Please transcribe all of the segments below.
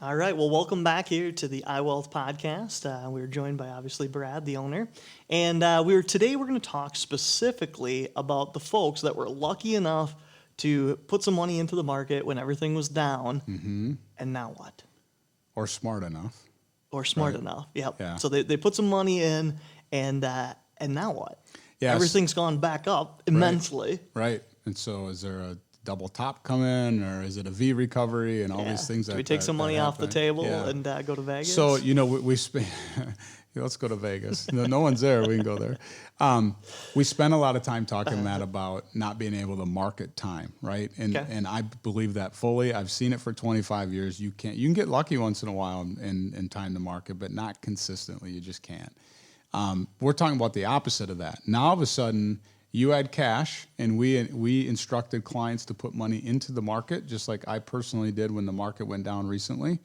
All right. Well, welcome back here to the iWealth podcast. We're joined by obviously Brad, the owner, and today we're going to talk specifically about the folks that were lucky enough to put some money into the market when everything was down, and now what? Or smart enough. Or smart enough. Yep. Yeah. So they put some money in, and now what? Yes. Everything's gone back up immensely. Right. And so is there a double top coming, or is it a V recovery and all these things? Do we take some money off the table and go to Vegas? So, we spend, let's go to Vegas. No one's there. We can go there. We spend a lot of time talking, Matt, about not being able to market time, right? And I believe that fully. I've seen it for 25 years. You can get lucky once in a while in time to market, but not consistently. You just can't. We're talking about the opposite of that. Now, all of a sudden, you had cash, and we instructed clients to put money into the market, just like I personally did when the market went down recently.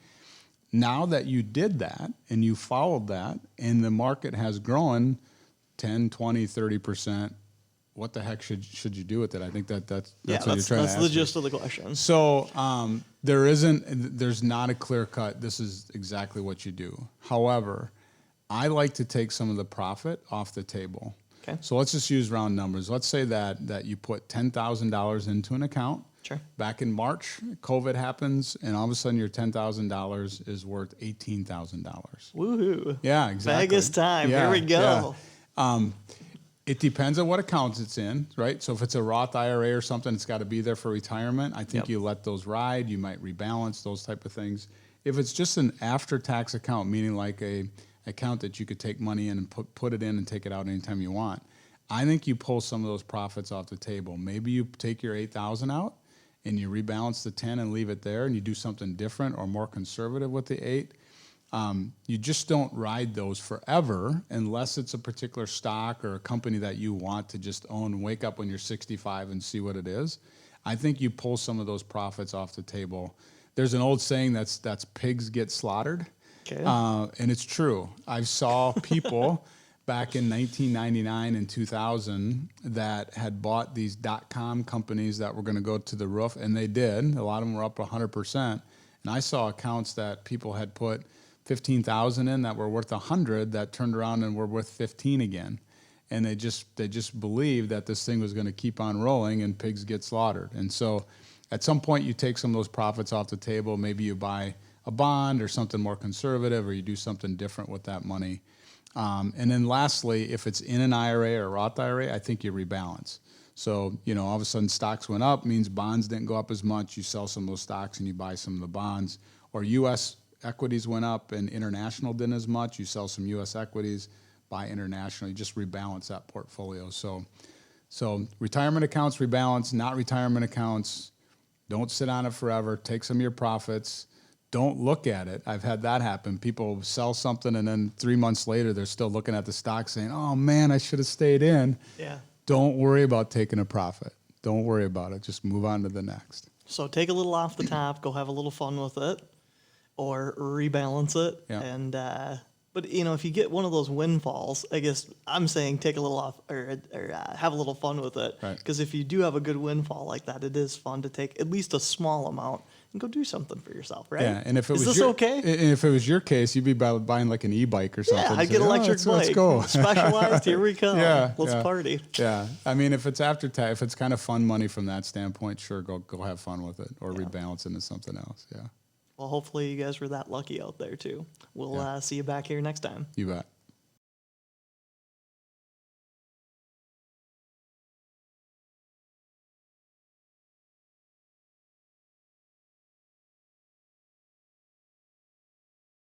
Now that you did that and you followed that and the market has grown 10, 20, 30%, what the heck should you do with it? I think that's what you're trying to ask. That's the gist of the question. So there's not a clear cut, this is exactly what you do. However, I like to take some of the profit off the table. Okay. So let's just use round numbers. Let's say that you put $10,000 into an account. Sure. Back in March, COVID happens, and all of a sudden your $10,000 is worth $18,000. Woohoo! Yeah, exactly. Vegas time. Yeah, Here we go. Yeah. It depends on what accounts it's in, right? So if it's a Roth IRA or something, it's got to be there for retirement. I think you let those ride. You might rebalance those type of things. If it's just an after-tax account, meaning like a account that you could take money in and put it in and take it out anytime you want, I think you pull some of those profits off the table. Maybe you take your $8,000 out and you rebalance the 10 and leave it there, and you do something different or more conservative with the 8. You just don't ride those forever unless it's a particular stock or a company that you want to just own, wake up when you're 65 and see what it is. I think you pull some of those profits off the table. There's an old saying that's pigs get slaughtered. Okay. And it's true. I saw people back in 1999 and 2000 that had bought these .com companies that were going to go to the roof, and they did. A lot of them were up 100%. And I saw accounts that people had put 15,000 in that were worth 100 that turned around and were worth 15 again. And they just believed that this thing was going to keep on rolling and pigs get slaughtered. And so at some point you take some of those profits off the table. Maybe you buy a bond or something more conservative, or you do something different with that money. And then lastly, if it's in an IRA or a Roth IRA, I think you rebalance. So, all of a sudden stocks went up, means bonds didn't go up as much. You sell some of those stocks and you buy some of the bonds. Or U.S. equities went up and international didn't as much. You sell some U.S. equities, buy international. You just rebalance that portfolio. So retirement accounts rebalance, not retirement accounts. Don't sit on it forever. Take some of your profits. Don't look at it. I've had that happen. People sell something and then 3 months later, they're still looking at the stock saying, oh man, I should have stayed in. Yeah. Don't worry about taking a profit. Don't worry about it. Just move on to the next. So take a little off the top, go have a little fun with it, or rebalance it. Yeah. And but if you get one of those windfalls, I guess I'm saying take a little off or have a little fun with it. Right. Because if you do have a good windfall like that, it is fun to take at least a small amount and go do something for yourself, right? Yeah, and if it is was this okay? And if it was your case, you'd be buying like an e-bike or something. Yeah, I'd get an electric bike. Let's go. Specialized. Here we come. Let's party. Yeah, I mean, if it's after tax, if it's kind of fun money from that standpoint, sure, go have fun with it, or rebalance into something else. Yeah. Well, hopefully you guys were that lucky out there too. We'll see you back here next time. You bet.